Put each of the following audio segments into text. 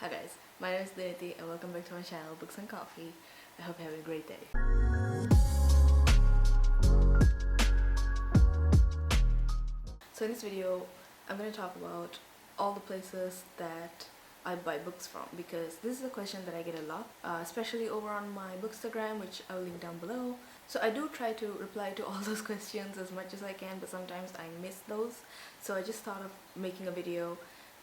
Hi guys, my name is Dinithi and welcome back to my channel Books and Coffee. I hope you're having a great day. So in this video, I'm going to talk about all the places that I buy books from, because this is a question that I get a lot, especially over on my Bookstagram, which I'll link down below. So I do try to reply to all those questions as much as I can, but sometimes I miss those. So I just thought of making a video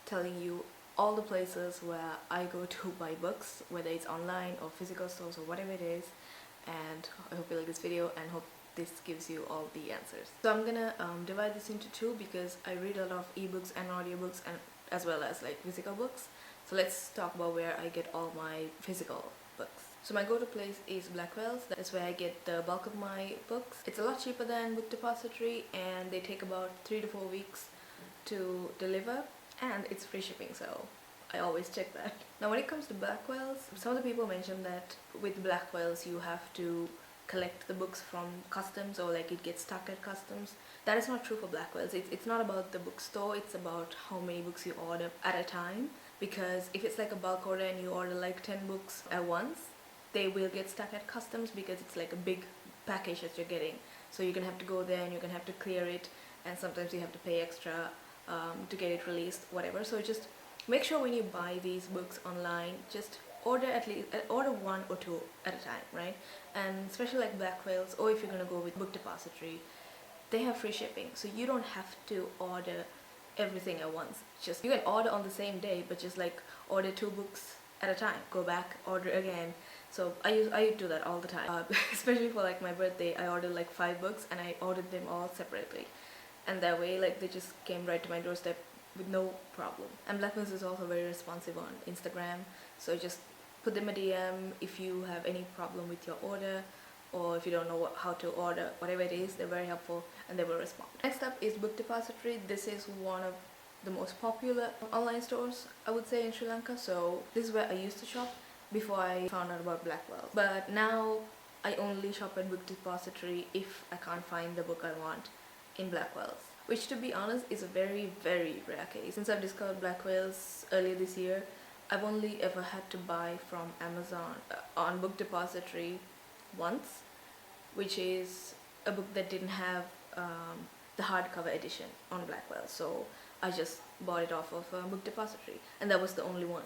telling you all the places where I go to buy books, whether it's online or physical stores or whatever it is. And I hope you like this video and hope this gives you all the answers. So I'm gonna divide this into two because I read a lot of ebooks and audiobooks and as well as like physical books. So let's talk about where I get all my physical books. So my go-to place is Blackwells. That's where I get the bulk of my books. It's a lot cheaper than Book Depository and they take about 3 to 4 weeks to deliver, and it's free shipping, so I always check that. Now when it comes to Blackwells, some of the people mentioned that with Blackwells you have to collect the books from customs, or like it gets stuck at customs. That is not true for Blackwells. It's not about the bookstore, it's about how many books you order at a time. Because if it's like a bulk order and you order like 10 books at once, they will get stuck at customs because it's like a big package that you're getting. So you're gonna have to go there and you're gonna have to clear it, and sometimes you have to pay extra to get it released, whatever. So just make sure when you buy these books online, just order at least order 1 or 2 at a time, right? And especially like Blackwells, or if you're gonna go with Book Depository, they have free shipping, so you don't have to order everything at once. Just you can order on the same day, but just like order 2 books at a time, go back, order again. So I do that all the time, especially for like my birthday. I ordered like 5 books and I ordered them all separately, and that way like they just came right to my doorstep with no problem. And Blackwells is also very responsive on Instagram, so just put them a DM if you have any problem with your order, or if you don't know how to order, whatever it is. They're very helpful and they will respond. Next up is Book Depository. This is one of the most popular online stores, I would say, in Sri Lanka. So this is where I used to shop before I found out about Blackwell. But now I only shop at Book Depository if I can't find the book I want in Blackwells, which to be honest is a very rare case. Since I've discovered Blackwells earlier this year, I've only ever had to buy from Amazon on Book Depository once, which is a book that didn't have the hardcover edition on Blackwell, so I just bought it off of Book Depository, and that was the only one.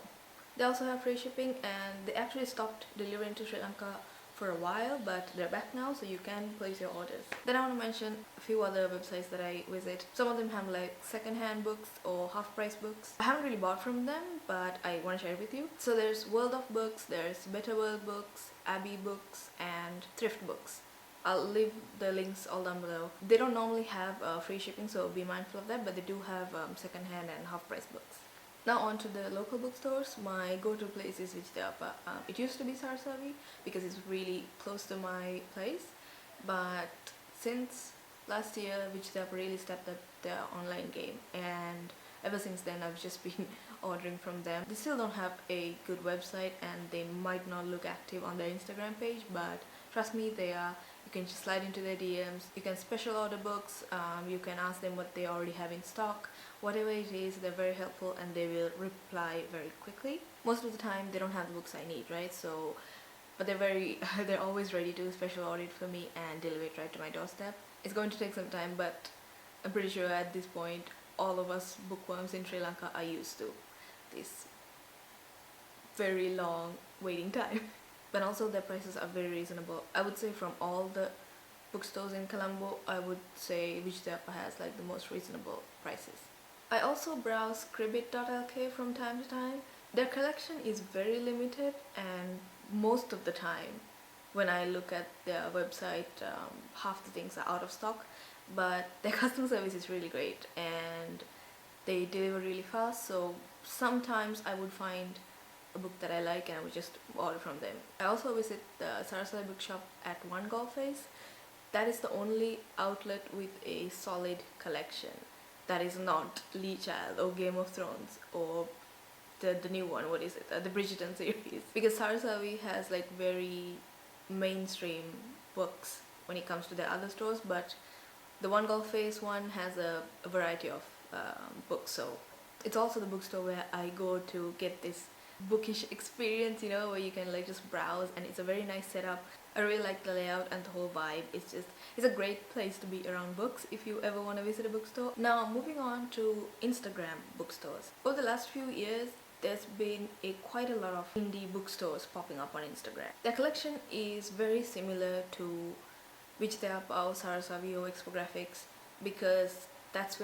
They also have free shipping, and they actually stopped delivering to Sri Lanka for a while, but they're back now, so you can place your orders. Then I want to mention a few other websites that I visit. Some of them have like second-hand books or half-price books. I haven't really bought from them, but I want to share it with you. So there's World of Books, there's Better World Books, Abbey Books, and Thrift Books. I'll leave the links all down below. They don't normally have free shipping, so be mindful of that, but they do have second-hand and half-price books. Now on to the local bookstores. My go-to place is Vijayappa. It used to be Sarasavi because it's really close to my place, but since last year Vijayappa really stepped up their online game, and ever since then I've just been ordering from them. They still don't have a good website and they might not look active on their Instagram page, but trust me, they are. You can just slide into their DMs, you can special order books, you can ask them what they already have in stock. Whatever it is, they're very helpful and they will reply very quickly. Most of the time they don't have the books I need, right? So, but they're always ready to special order it for me and deliver it right to my doorstep. It's going to take some time, but I'm pretty sure at this point all of us bookworms in Sri Lanka are used to this very long waiting time. But also their prices are very reasonable. I would say from all the bookstores in Colombo, I would say Vijayappa has like the most reasonable prices. I also browse Cribit.lk from time to time. Their collection is very limited, and most of the time when I look at their website, half the things are out of stock, but their customer service is really great and they deliver really fast. So sometimes I would find a book that I like and I would just order from them. I also visit the Saraswati bookshop at One Golf Face. That is the only outlet with a solid collection that is not Lee Child or Game of Thrones or the new one, what is it, the Bridgerton series. Because Saraswati has like very mainstream books when it comes to their other stores, but the One Golf Face one has a variety of books. So it's also the bookstore where I go to get this bookish experience, you know, where you can like just browse, and it's a very nice setup. I really like the layout and the whole vibe. It's a great place to be around books if you ever want to visit a bookstore. Now moving on to Instagram bookstores. Over the last few years, there's been quite a lot of indie bookstores popping up on Instagram. Their collection is very similar to Vichitapao, Sarasavio, Expographics, because that's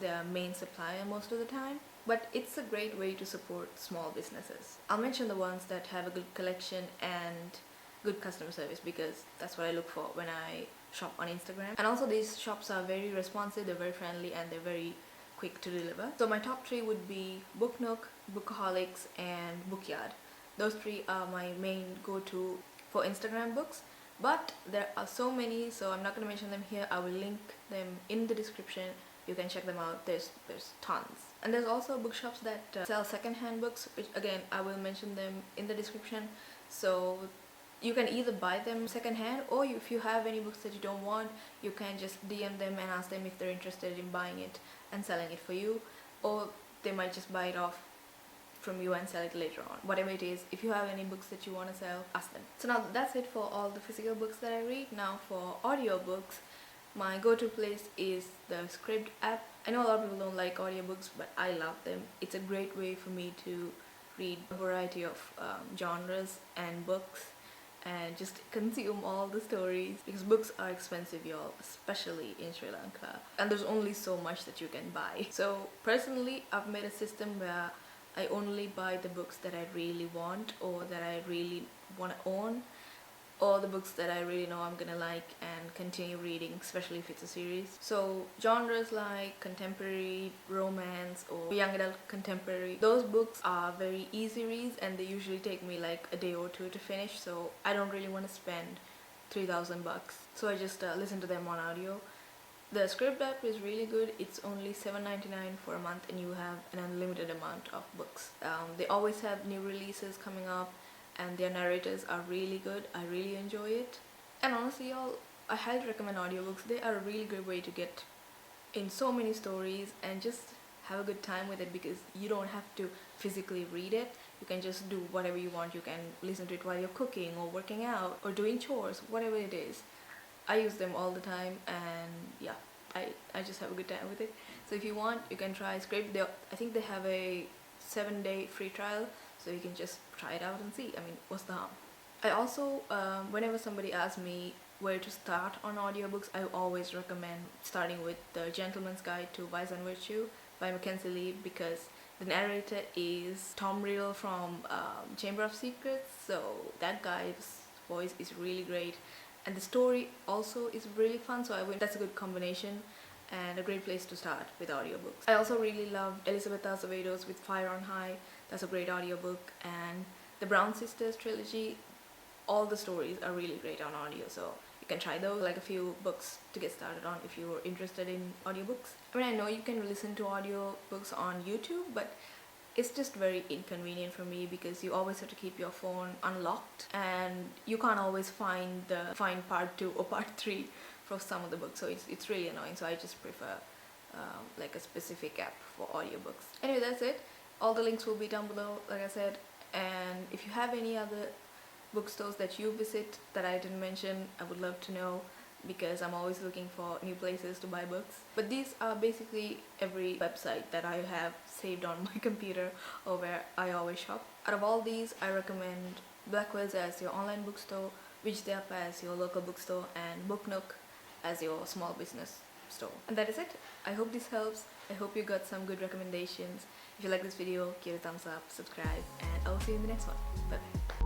their main supplier most of the time. But it's a great way to support small businesses. I'll mention the ones that have a good collection and good customer service, because that's what I look for when I shop on Instagram. And also these shops are very responsive, they're very friendly, and they're very quick to deliver. So my top 3 would be Book Nook, Bookaholics, and Bookyard. Those 3 are my main go-to for Instagram books, but there are so many, so I'm not going to mention them here. I will link them in the description. You can check them out. There's tons. And there's also bookshops that sell second-hand books, which again I will mention them in the description. So you can either buy them second-hand, or if you have any books that you don't want, you can just DM them and ask them if they're interested in buying it and selling it for you, or they might just buy it off from you and sell it later on. Whatever it is, if you have any books that you want to sell, ask them. So now that's it for all the physical books that I read. Now for audiobooks, my go-to place is the Scribd app. I know a lot of people don't like audiobooks, but I love them. It's a great way for me to read a variety of genres and books and just consume all the stories, because books are expensive, y'all, especially in Sri Lanka, and there's only so much that you can buy. So personally, I've made a system where I only buy the books that I really want, or that I really want to own, or the books that I really know I'm gonna like and continue reading, especially if it's a series. So genres like contemporary, romance, or young adult contemporary, those books are very easy reads, and they usually take me like a day or 2 to finish, so I don't really want to spend 3,000 bucks. So I just listen to them on audio. The Scribd app is really good. It's only $7.99 for a month, and you have an unlimited amount of books. They always have new releases coming up, and their narrators are really good. I really enjoy it. And honestly, y'all, I highly recommend audiobooks. They are a really good way to get in so many stories and just have a good time with it, because you don't have to physically read it. You can just do whatever you want. You can listen to it while you're cooking or working out or doing chores, whatever it is. I use them all the time, and yeah, I just have a good time with it. So if you want, you can try Scribd. I think they have a 7-day free trial, so you can just try it out and see. I mean, what's the harm? I also, whenever somebody asks me where to start on audiobooks, I always recommend starting with The Gentleman's Guide to Vice and Virtue by Mackenzie Lee, because the narrator is Tom Riddle from Chamber of Secrets, so that guy's voice is really great. And the story also is really fun, so that's a good combination and a great place to start with audiobooks. I also really loved Elizabeth Azevedo's With Fire on High. That's a great audiobook. And the Brown Sisters trilogy, all the stories are really great on audio, so you can try those, like a few books to get started on if you're interested in audiobooks. I mean, I know you can listen to audiobooks on YouTube, but it's just very inconvenient for me, because you always have to keep your phone unlocked, and you can't always find part 2 or part 3 for some of the books, so it's really annoying. So I just prefer like a specific app for audiobooks. Anyway, that's it. All the links will be down below, like I said, and if you have any other bookstores that you visit that I didn't mention, I would love to know, because I'm always looking for new places to buy books. But these are basically every website that I have saved on my computer, or where I always shop. Out of all these, I recommend Blackwells as your online bookstore, Vichitapao as your local bookstore, and Book Nook as your small business store. And that is it. I hope this helps. I hope you got some good recommendations. If you like this video, give it a thumbs up, subscribe, and I'll see you in the next one. Bye bye.